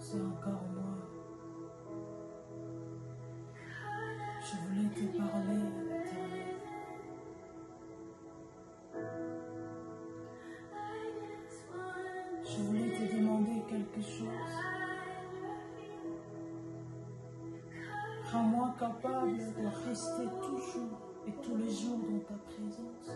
c'est encore moi. Je voulais te parler, l'Éternel. Je voulais te demander quelque chose. Rends-moi capable de rester toujours et tous les jours dans ta présence.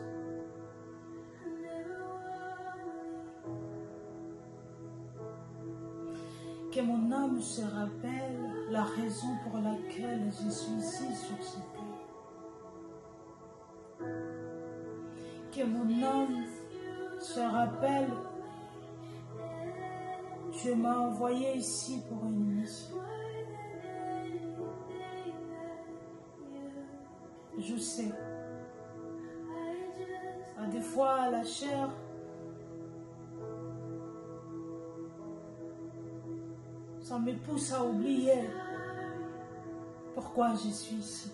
Que mon âme se rappelle la raison pour laquelle je suis ici sur cette terre. Que mon âme se rappelle que tu m'as envoyé ici pour une mission. Je sais, des fois la chair ça me pousse à oublier pourquoi je suis ici.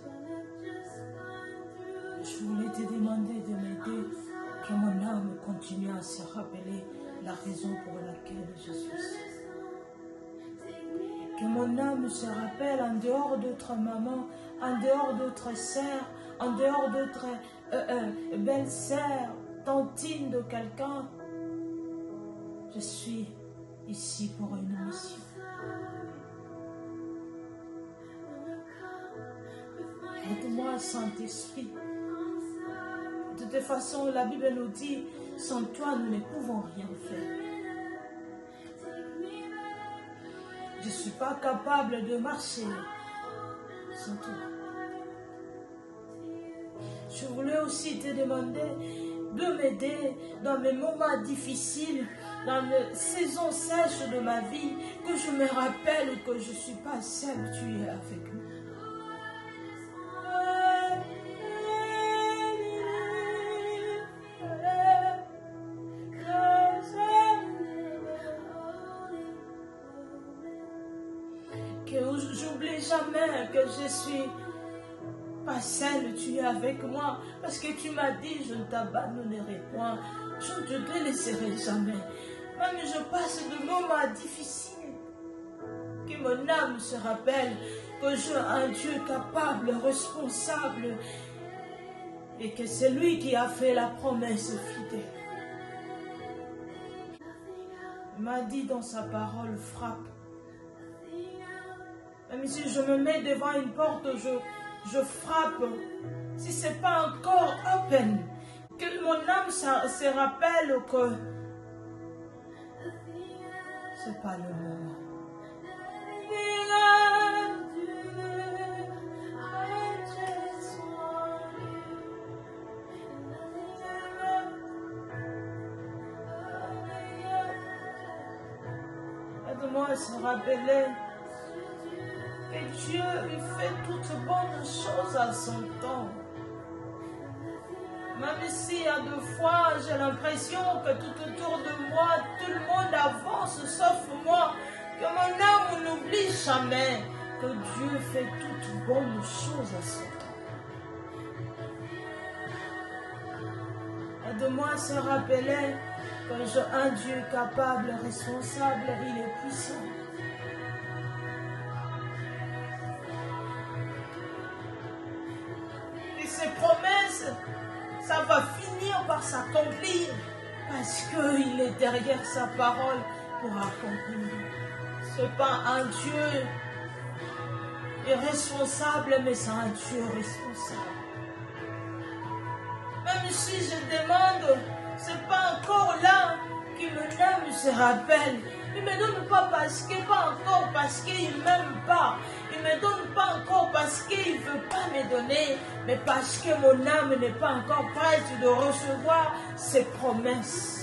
Je voulais te demander de m'aider, que mon âme continue à se rappeler la raison pour laquelle je suis ici. Que mon âme se rappelle en dehors d'autres mamans, en dehors d'autres sœurs, en dehors d'autres belles-sœurs, tantines de quelqu'un. Je suis ici pour une mission. Aide-moi, Saint-Esprit. De toute façon, la Bible nous dit, sans toi, nous ne pouvons rien faire. Je ne suis pas capable de marcher sans toi. Je voulais aussi te demander de m'aider dans mes moments difficiles, dans les saisons sèches de ma vie, que je me rappelle que je ne suis pas seule, tu es avec moi. J'oublie jamais que je suis pas seule, tu es avec moi, parce que tu m'as dit, je ne t'abandonnerai point, je ne te délaisserai jamais. Même je passe de moments difficiles, que mon âme se rappelle que j'ai un Dieu capable, responsable, et que c'est lui qui a fait la promesse fidèle. Il m'a dit dans sa parole, frappe. Même si je me mets devant une porte, je frappe. Si ce n'est pas encore open, que mon âme se rappelle que ce n'est pas le moment. Aide-moi à se rappeler que Dieu lui fait toutes bonnes choses à son temps. Même si à deux fois j'ai l'impression que tout autour de moi, tout le monde avance sauf moi, que mon âme n'oublie jamais que Dieu fait toutes bonnes choses à son temps. Aide-moi à se rappeler que j'ai un Dieu capable, responsable, il est puissant. Ses promesses, ça va finir par s'accomplir parce qu'il est derrière sa parole pour accomplir. Ce n'est pas un Dieu irresponsable, mais c'est un Dieu responsable. Même si je demande, ce n'est pas encore là qu'il me se rappelle. Il ne me donne pas encore parce qu'il ne m'aime pas. Il ne me donne pas encore parce qu'il ne veut pas me donner, mais parce que mon âme n'est pas encore prête de recevoir ses promesses.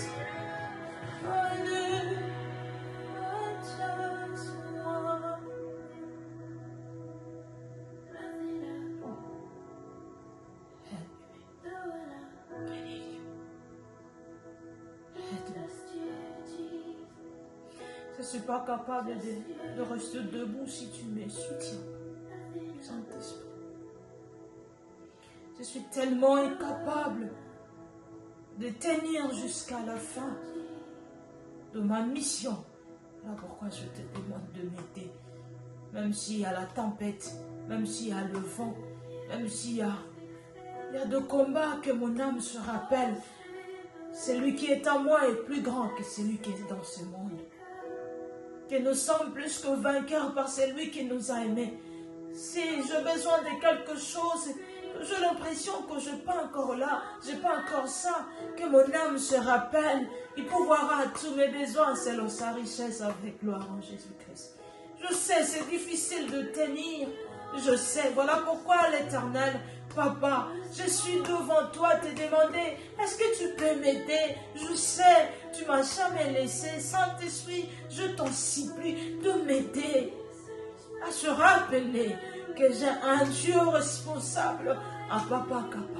Je ne suis pas capable de rester debout si tu me soutiens, Saint-Esprit. Je suis tellement incapable de tenir jusqu'à la fin de ma mission Voilà pourquoi je te demande de m'aider. Même s'il y a la tempête, même s'il y a le vent, même s'il y a de combats que mon âme se rappelle. Celui qui est en moi est plus grand que celui qui est dans ce monde. Que nous sommes plus que vainqueurs par celui qui nous a aimés. Si j'ai besoin de quelque chose, j'ai l'impression que je n'ai pas encore là, je n'ai pas encore ça, que mon âme se rappelle, il pourvoira à tous mes besoins selon sa richesse avec gloire en Jésus-Christ. Je sais, c'est difficile de tenir, je sais, voilà pourquoi l'Éternel, Papa, je suis devant toi te demander, est-ce que tu peux m'aider? Je sais, tu ne m'as jamais laissé. Saint-Esprit, je t'en supplie de m'aider à se rappeler que j'ai un Dieu responsable, un Papa capable.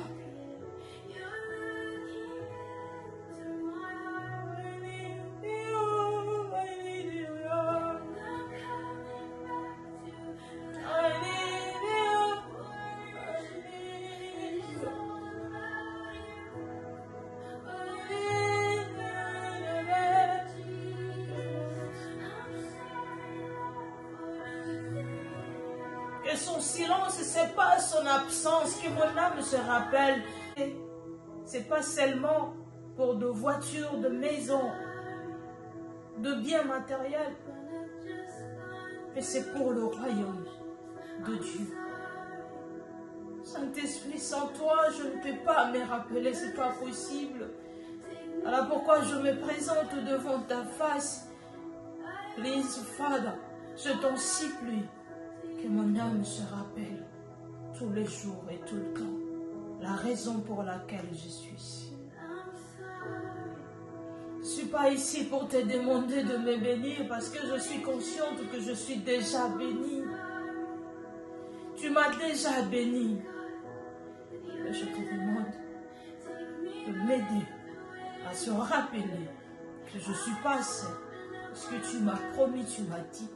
Que son silence, ce n'est pas son absence, que mon âme se rappelle. Ce n'est pas seulement pour de voitures, de maisons, de biens matériels, mais c'est pour le royaume de Dieu. Saint-Esprit, sans toi, je ne peux pas me rappeler, ce n'est pas possible. Alors pourquoi je me présente devant ta face. Please, Father, je t'en supplie. Que mon âme se rappelle tous les jours et tout le temps la raison pour laquelle je suis ici. Je ne suis pas ici pour te demander de me bénir parce que je suis consciente que je suis déjà bénie. Tu m'as déjà béni. Mais je te demande de m'aider à se rappeler que je ne suis pas seule. Ce que tu m'as promis, tu m'as dit.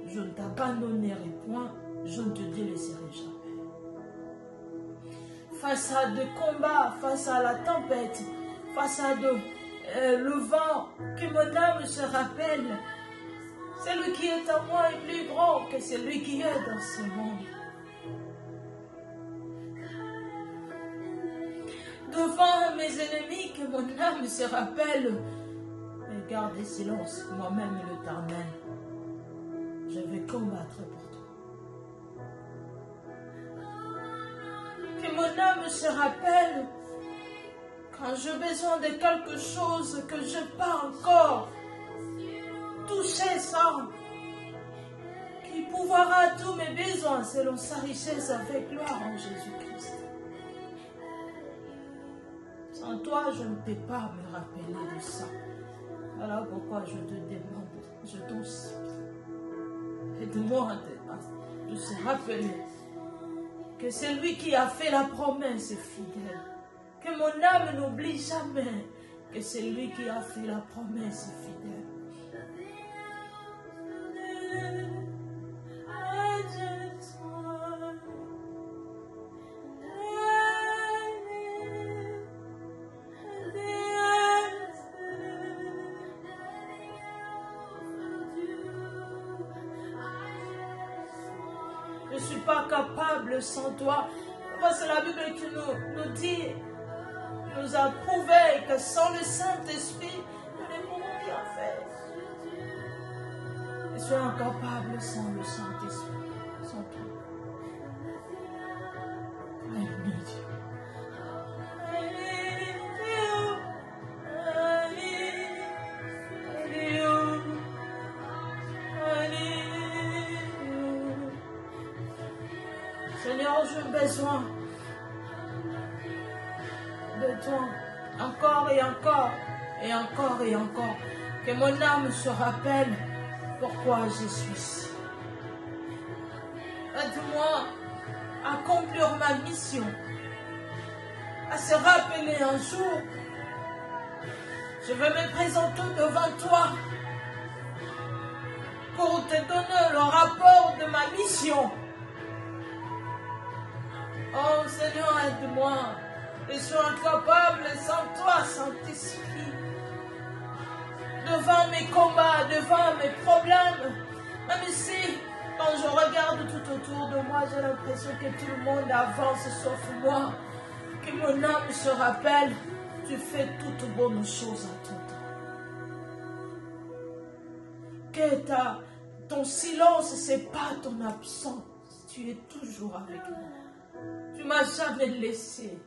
Je ne t'abandonnerai point, je ne te délaisserai jamais. Face à des combats, face à la tempête, face à le vent, que mon âme se rappelle, celui qui est en moi est plus grand que celui qui est dans ce monde. Devant mes ennemis, que mon âme se rappelle, mais garde silence, moi-même l'Éternel. Je vais combattre pour toi. Que mon âme se rappelle quand j'ai besoin de quelque chose que je n'ai pas encore touché ça, qui pourvoira tous mes besoins selon sa richesse avec gloire en Jésus-Christ. Sans toi, je ne peux pas me rappeler de ça. Voilà pourquoi je te demande, je t'en supplie. Aide-moi de se rappeler que celui qui a fait la promesse est fidèle. Que mon âme n'oublie jamais que celui qui a fait la promesse est fidèle. Je ne suis pas capable sans toi. C'est la Bible qui nous dit, nous a prouvé que sans le Saint-Esprit, nous ne pouvons rien faire. Je suis incapable sans le Saint-Esprit, sans toi. I need you. Seigneur, j'ai besoin de toi, encore et encore, et encore et encore, que mon âme se rappelle pourquoi je suis ici. Aide-moi à accomplir ma mission, à se rappeler un jour, je vais me présenter devant toi pour te donner le rapport de ma mission. Oh Seigneur, aide-moi. Je suis incapable sans toi, Saint-Esprit. Devant mes combats, devant mes problèmes. autour de moi, j'ai l'impression que tout le monde avance sauf moi. Que mon âme se rappelle, tu fais toutes bonnes choses à ton temps. Que ton silence, ce n'est pas ton absence. Tu es toujours avec moi. Tu ne m'as jamais laissé.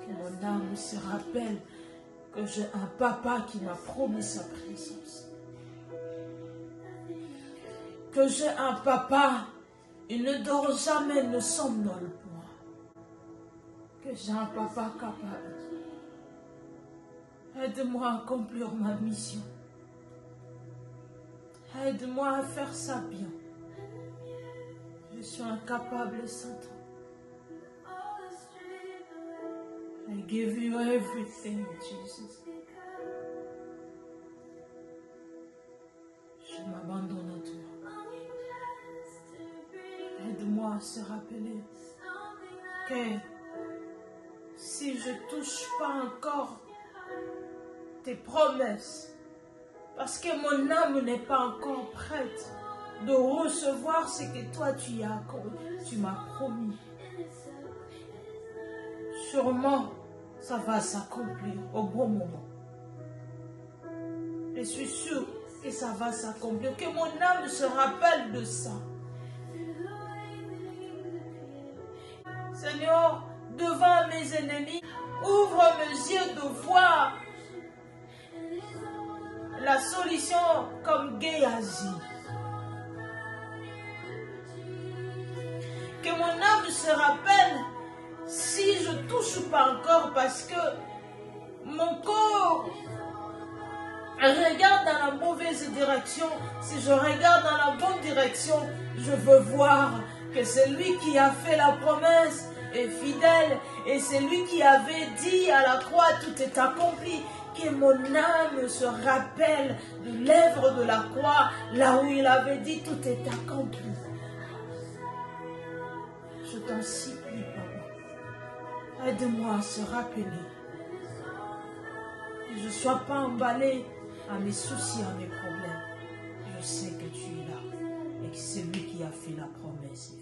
Que mon âme se rappelle que j'ai un papa qui m'a promis sa présence. Que j'ai un papa, il ne dort jamais, ne somnole point. Que j'ai un papa capable. Aide-moi à accomplir ma mission. Aide-moi à faire ça bien. Je suis incapable sans toi. I give you everything, Jesus. Je m'abandonne à toi. Aide-moi à se rappeler que si je ne touche pas encore tes promesses, parce que mon âme n'est pas encore prête de recevoir ce que toi tu m'as promis. Sûrement, ça va s'accomplir au bon moment. Je suis sûre que ça va s'accomplir, que mon âme se rappelle de ça. Seigneur, devant mes ennemis, ouvre mes yeux de voir la solution comme Géasi. Que mon âme se rappelle si je ne touche pas encore parce que mon corps regarde dans la mauvaise direction. Si je regarde dans la bonne direction, je veux voir que celui qui a fait la promesse est fidèle et celui qui avait dit à la croix tout est accompli. Que mon âme se rappelle de l'œuvre de la croix, là où il avait dit tout est accompli. Je t'en supplie, Papa. Aide-moi à se rappeler. Que je ne sois pas emballé à mes soucis, à mes problèmes. Je sais que tu es là et que c'est lui qui a fait la promesse.